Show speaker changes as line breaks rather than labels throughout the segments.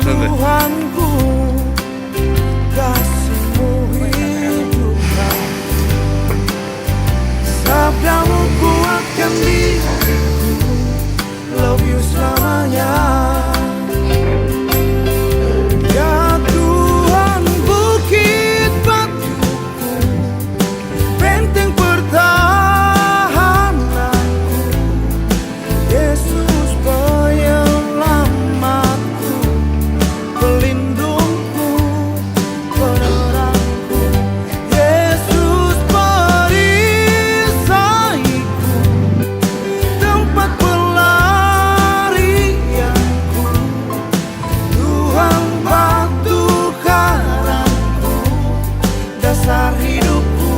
Tuhanku, kasih-Mu hidupkan. Sabdamu kuatkan diriku, love you selamanya. Ya Tuhan, bukit batuku, benteng pertahananku, Yesus penyelamatku, pelindungku, penerangku, Yesus perisaiku, tempat pelarianku, Tuhan batu karangku, dasar hidupku.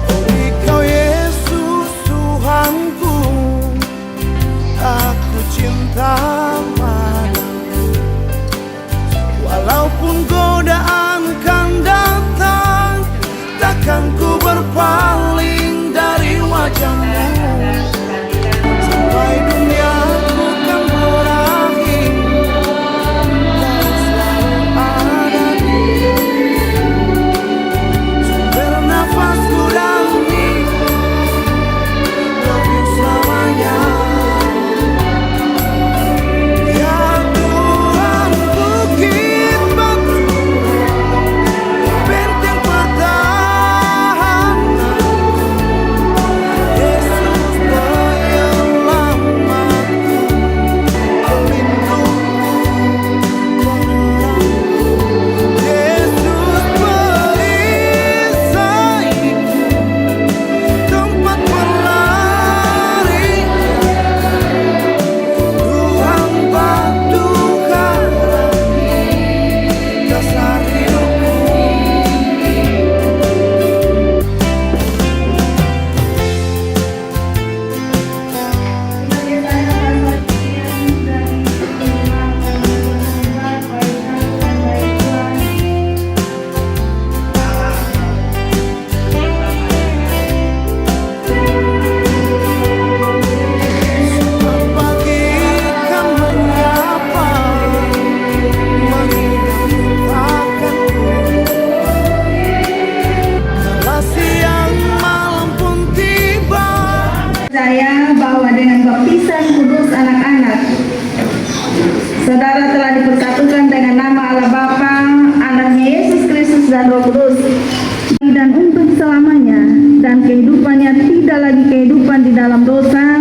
Oh, Engkau Yesus Tuhanku, aku cinta padamu. Walaupun godaan kan datang, takkan ku berpaling dari wajah-Mu. Sampai duniaku kan berakhir, Kau selalu ada di sumber nafasku dan hidup. Love you selamanya. Ya Tuhan, bukit batu, benteng pertahananku, Yesus penyelamatku, pelindungku, penerangku, Yesus perisaiku, tempat pelarianku, Tuhan batu karangku, dasar hidupku. Bagikan menyapa, menghiburkanku. Kala siang malam pun tiba.
Saya bahwa dengan baptisan kudus anak-anak, saudara telah dipersatukan dengan nama Allah Bapa, Anaknya Yesus Kristus dan Roh Kudus, dan untuk selamanya, dan kehidupannya tidak lagi kehidupan di dalam dosa,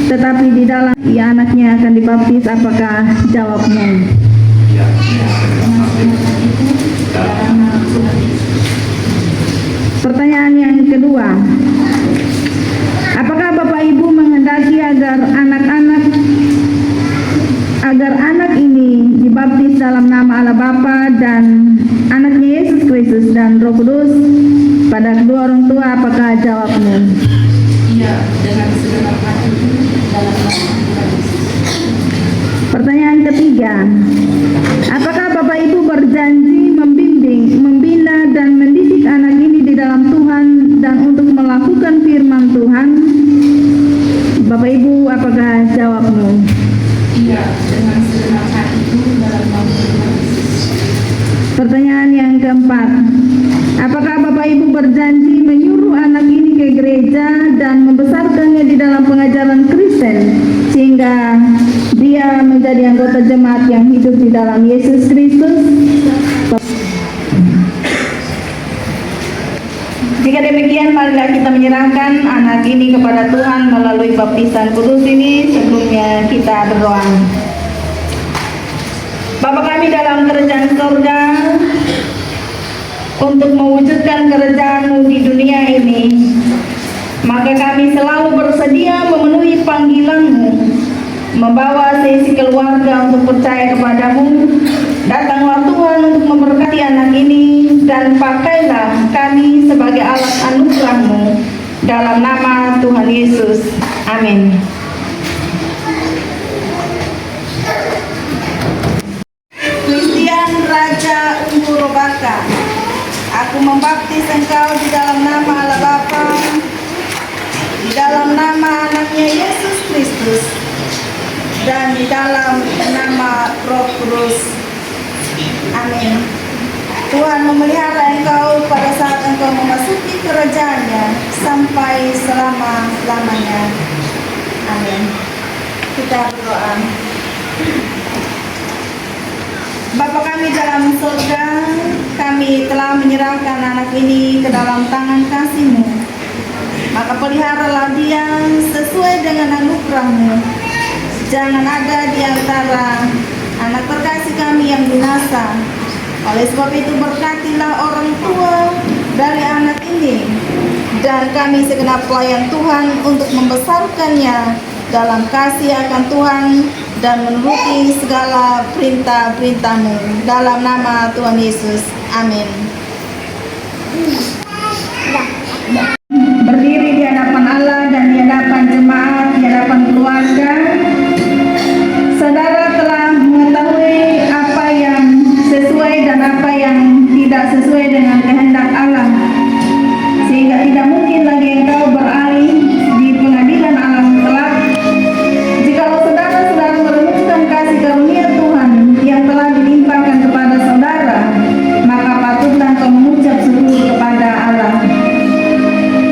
tetapi di dalam ya anaknya akan dibaptis. Apakah jawabmu? Pertanyaan yang kedua, apakah Bapak Ibu menghendaki agar anak ini dibaptis dalam nama Allah Bapa dan Anaknya Yesus Kristus dan Roh Kudus pada kedua orang tua? Apakah jawabmu?
Iya, dengan segenap hati dalam nama Tuhan Yesus.
Pertanyaan ketiga, apakah Bapak Ibu berjanji membimbing, membina dan mendidik anak ini di dalam Tuhan dan untuk melakukan firman Tuhan? Bapak Ibu, apakah jawabmu?
Iya, dengan segenap hatiku dalam nama Tuhan Yesus.
Pertanyaan yang keempat, apakah Bapak Ibu berjanji menyuruh anak ini ke gereja dan membesarkannya di dalam pengajaran Kristen sehingga dia menjadi anggota jemaat yang hidup di dalam Yesus Kristus? Jika demikian, marilah kita menyerahkan anak ini kepada Tuhan melalui baptisan kudus ini. Sebelumnya kita berdoa. Bapa kami dalam kerajaan surga, untuk mewujudkan kerajaan-Mu di dunia ini, maka kami selalu bersedia memenuhi panggilan-Mu, membawa seisi keluarga untuk percaya kepada-Mu. Datanglah Tuhan untuk memberkati anak ini, dan pakailah kami sebagai alat anugerah-Mu, dalam nama Tuhan Yesus. Amin. Christian Raja Ungu Robaka, aku membaptis engkau di dalam nama Allah Bapa, di dalam nama Anaknya Yesus Kristus, dan di dalam nama Roh Kudus. Amin. Tuhan memelihara engkau pada saat engkau memasuki kerajaannya sampai selama-lamanya. Amin. Kita berdoa. Bapa kami dalam surga, kami telah menyerahkan anak ini ke dalam tangan kasih-Mu. Maka peliharalah dia sesuai dengan anugerah-Mu. Jangan ada di antara anak terkasih kami yang binasa. Oleh sebab itu berkatilah orang tua dari anak ini dan kami segenap pelayan Tuhan untuk membesarkannya dalam kasih akan Tuhan dan menuruti segala perintah-perintah-Mu dalam nama Tuhan Yesus. Amin. Berdiri di hadapan Allah dan di hadapan jemaat, di hadapan keluarga, saudara telah mengetahui apa yang sesuai dan apa yang tidak sesuai dengan kehendak Allah, sehingga tidak mungkin lagi engkau beralih di pengadilan alam kelak. Jikalau saudara-saudara merenungkan kasih karunia Tuhan yang telah dilimpahkan kepada saudara, maka patutlah engkau mengucap syukur kepada Allah.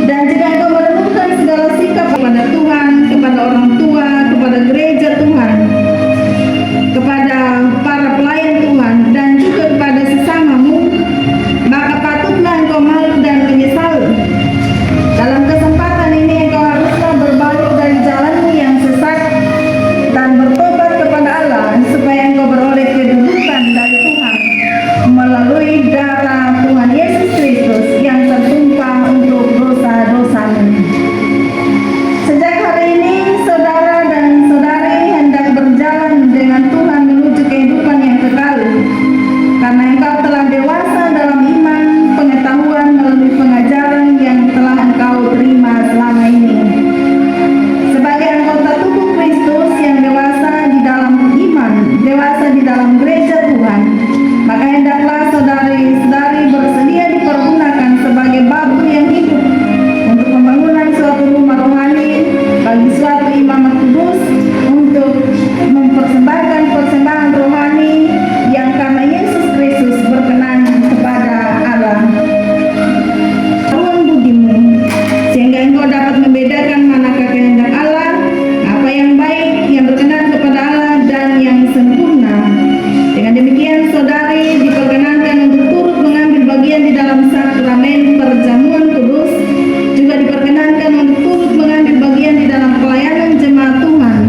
Dan jika engkau merenungkan segala sikap kepada Tuhan, kepada orang tua, kepada gereja Tuhan, kepada para pelayan Tuhan, dan juga kepada sesamamu, maka patutlah engkau malu dan menyesal. Dalam kesempatan ini engkau haruslah berbalik dari jalanmu yang sesat dan bertobat kepada Allah, supaya engkau beroleh kedudukan dari Tuhan melalui darah Tuhan Yesus Kristus yang tertumpah untuk dosa-dosamu. Sejak hari ini saudara dan saudari hendak berjalan dengan Tuhan menuju kehidupan yang kekal, karena engkau telah dewasa dalam iman, pengetahuan melalui pengajaran yang telah engkau terima selama ini. Sebagai anggota tubuh Kristus yang dewasa di dalam iman, dewasa di dalam gereja Tuhan, maka hendaklah saudari-saudari bersedia dipergunakan sebagai batu yang hidup untuk pembangunan suatu rumah rohani bagi suatu imamat kudus, untuk mempersembahkan persembahan rohani yang karena Yesus Kristus berkenan kepada Allah. Ruang budimu, sehingga engkau dapat membedakan manakah kehendak Allah, apa yang baik, yang berkenan kepada Allah, dan yang sempurna. Dengan demikian saudari diperkenankan untuk turut mengambil bagian di dalam sakramen perjamuan kudus, juga diperkenankan untuk turut mengambil bagian di dalam pelayanan jemaat Tuhan,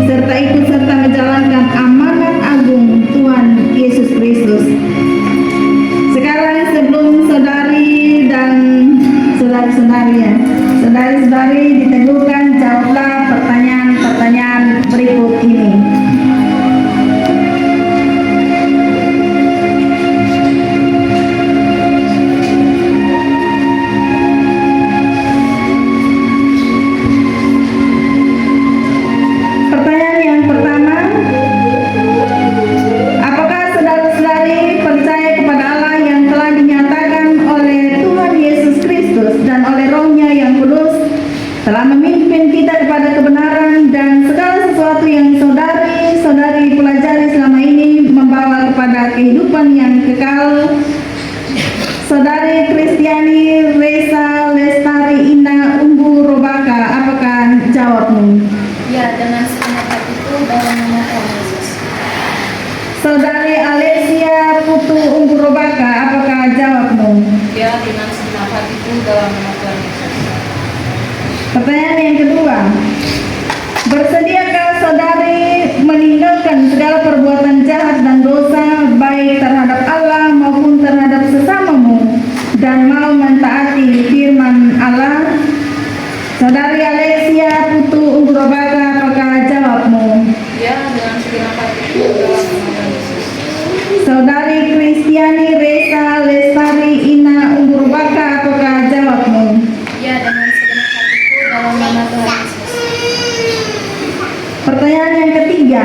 serta ikut serta menjalankan amanat agung Tuhan Yesus Kristus. Sekarang sebelum saudari dan saudari-saudari diteguhkan, jawablah pertanyaan-pertanyaan berikut ini. Pertanyaan yang pertama, apakah saudara-saudari percaya kepada Allah yang telah dinyatakan oleh Tuhan Yesus Kristus dan oleh Roh-Nya yang kudus telah memimpin kita kepada kebenaran, dan segala sesuatu yang saudari-saudari pelajari selama ini membawa kepada kehidupan yang kekal? Saudari Kristiani Resa Lestari Ina Umbu Robaka, apakah jawabmu?
Ya, dengan segenap hatiku dalam nama Tuhan Yesus.
Saudari Alesia Putu Umbu Robaka, apakah jawabmu?
Ya, dengan segenap hatiku dalam nama Tuhan Yesus.
Pertanyaan yang kedua, bersediakah saudari meninggalkan segala perbuatan jahat dan dosa, baik terhadap Allah maupun terhadap sesamamu, dan mau mentaati firman Allah? Saudari Alesia Putu Umbu Robaka, apakah jawabmu?
Ya, dengan segenap hatiku dalam nama Tuhan Yesus.
Saudari Kristiani Resa Lestari Ina Umbu Robaka, apakah jawabmu?
Ya, dengan segenap hatiku dalam nama Tuhan Yesus.
Pertanyaan yang ketiga,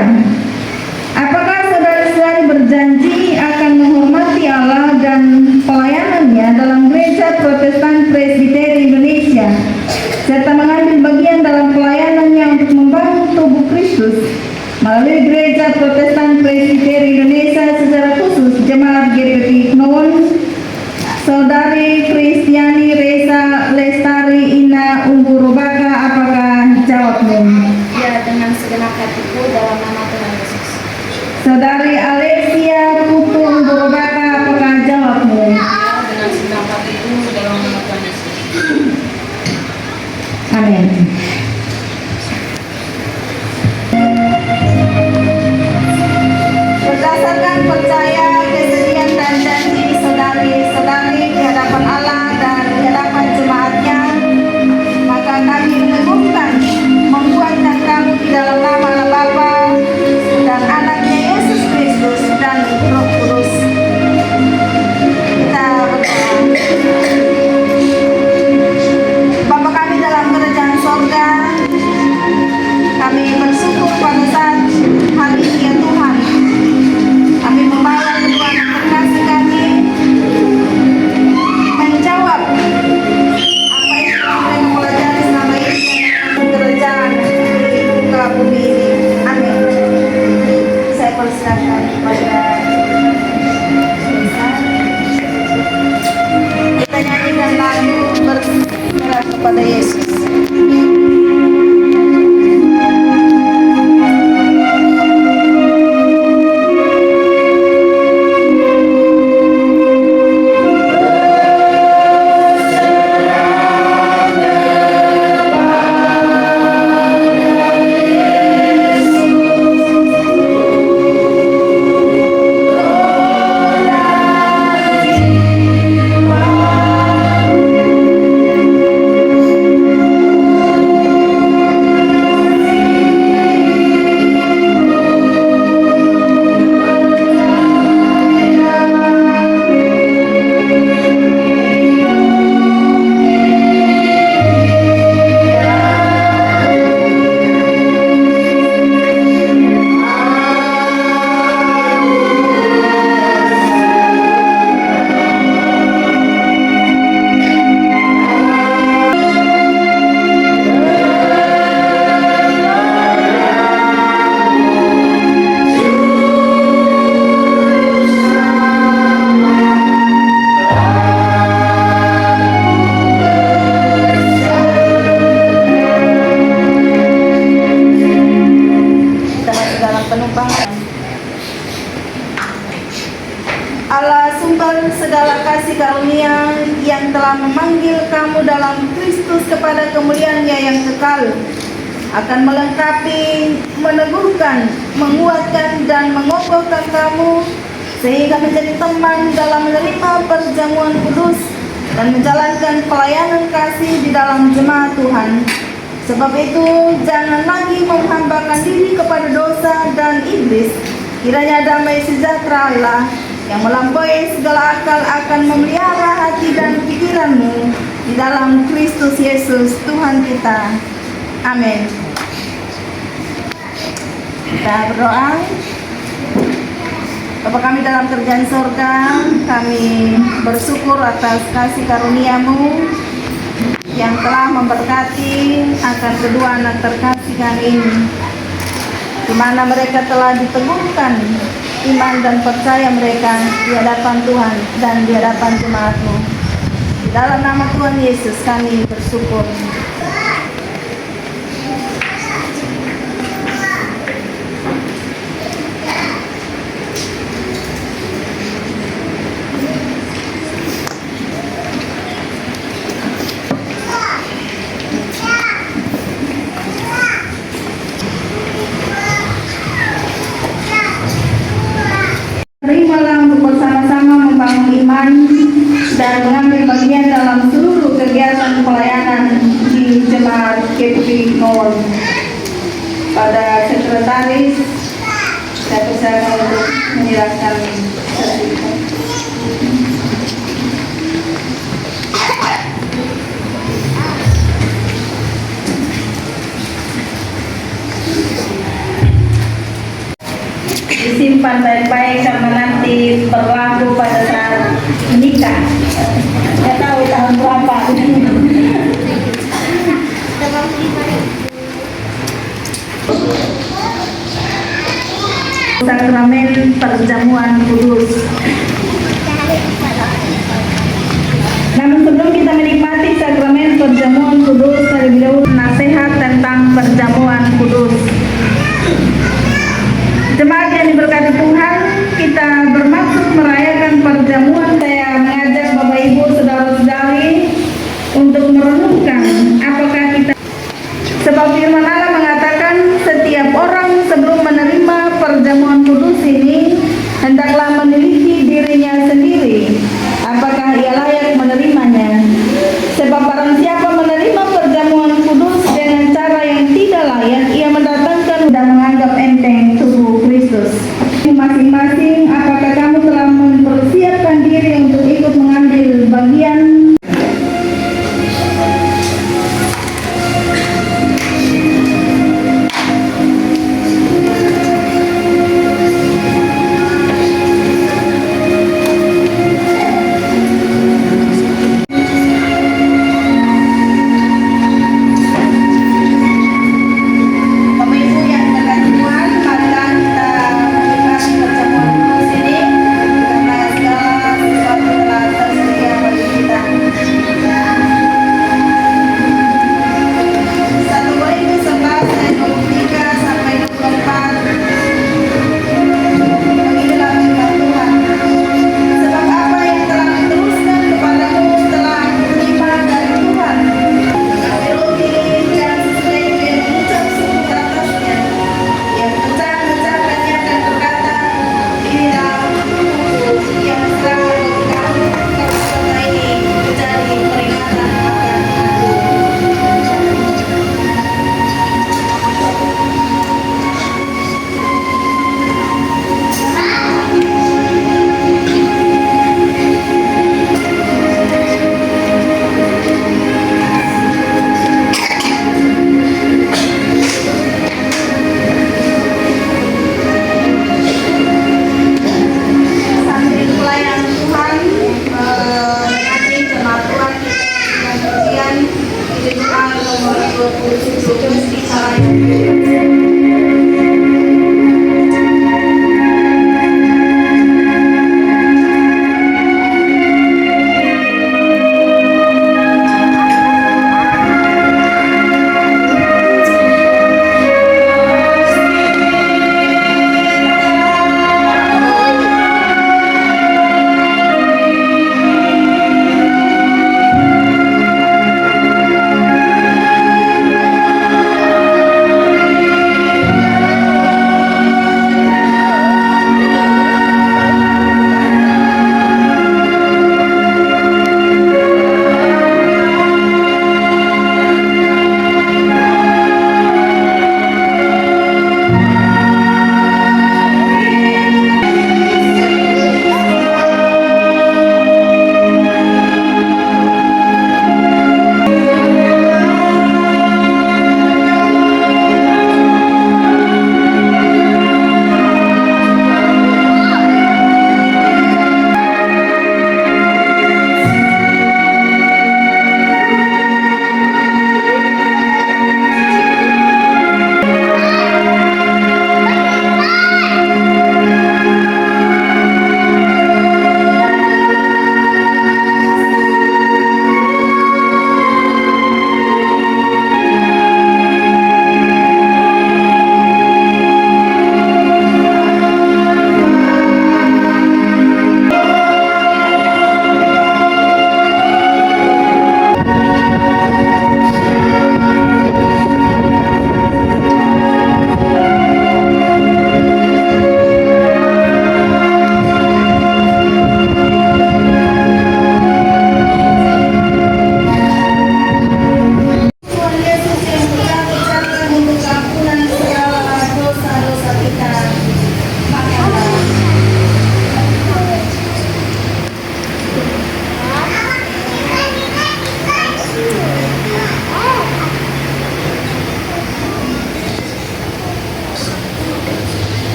apakah saudara-saudari berjanji akan menghormati Allah dan pelayanannya dalam Gereja Protestan Presbiteri Indonesia, serta mengambil bagian dalam pelayanannya untuk membangun tubuh Kristus Melalui Gereja Protestan Presbiter Indonesia secara khusus Jemaat GPP Known, Saudari Kristiani Reza Lestari Ina Umburubaka, apakah jawabmu?
Ya, dengan segenap hatiku dalam nama Tuhan Yesus.
Saudari Alexia Putu Umburubaka, apakah jawabmu?
Ya, dengan segenap hatiku dalam nama Tuhan Yesus.
Amin. Berdasarkan percaya, kesedihan dan janji saudari-saudari di hadapan Allah dan di hadapan jemaatnya, maka kami meneguhkan, menguatkan kamu di dalam nama Allah Bapa dan anaknya Yesus Kristus dan Roh Kudus. Kita berdoa. Bapa kami dalam kerajaan sorga, kami bersyukur pada saat hari ini ya Tuhan, kami membawa kedua anak terkasih kami menjawab apa yang telah mereka pelajari selama ini dalam kerajaan di muka bumi ini. Amin. Saya persilakan kepada kita nyanyikan lagu berserah kepada Yesus. Allah sumber segala kasih karunia yang telah memanggil kamu dalam Kristus kepada kemuliaan-Nya yang kekal, akan melengkapi, meneguhkan, menguatkan dan mengokohkan kamu sehingga menjadi teman dalam menerima perjamuan kudus dan menjalankan pelayanan kasih di dalam jemaat Tuhan. Sebab itu jangan lagi menghambakan diri kepada dosa dan iblis. Kiranya damai sejahtera Allah yang melampaui segala akal akan memelihara hati dan pikiranmu di dalam Kristus Yesus Tuhan kita. Amin. Kita berdoa. Bapa kami dalam kerajaan sorga, kami bersyukur atas kasih karunia-Mu yang telah memberkati akan kedua anak terkasih kami ini, di mana mereka telah diteguhkan iman dan percaya mereka di hadapan Tuhan dan di hadapan jemaat-Mu. Di dalam nama Tuhan Yesus kami bersyukur. Terimalah untuk bersama-sama membangun iman dan mengambil bagian dalam seluruh kegiatan pelayanan di jemaat GPP Known. Pada sekretaris, saya persilakan untuk menjelaskan sedikit. Disimpan baik-baik karena nanti berlaku pada saat menikah. Saya tahu tahun berapa. Sakramen perjamuan kudus. Namun sebelum kita menikmati sakramen perjamuan kudus, terlebih dahulu nasihat tentang perjamuan kudus. Jemaat yang diberkati Tuhan, kita bermaksud merayakan perjamuan. Saya mengajak Bapak Ibu, saudara-saudari untuk merenungkan apakah kita, sebab firman Allah mengatakan setiap orang sebelum menerima perjamuan kudus ini hendaklah meneliti dirinya sendiri apakah ia layak menerimanya. Sebab barang siapa menerima perjamuan kudus dengan cara yang tidak layak, ia mendatangkan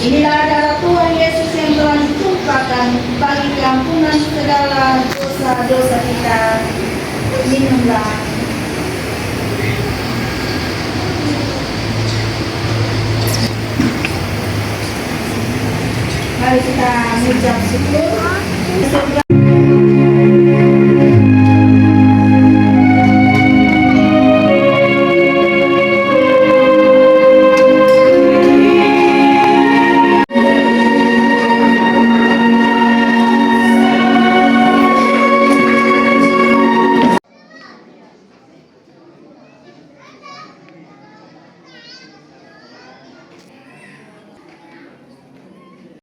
Inilah darah Tuhan Yesus yang telah ditumpahkan bagi keampunan segala dosa-dosa kita. Minumlah. Mari kita mengucap syukur.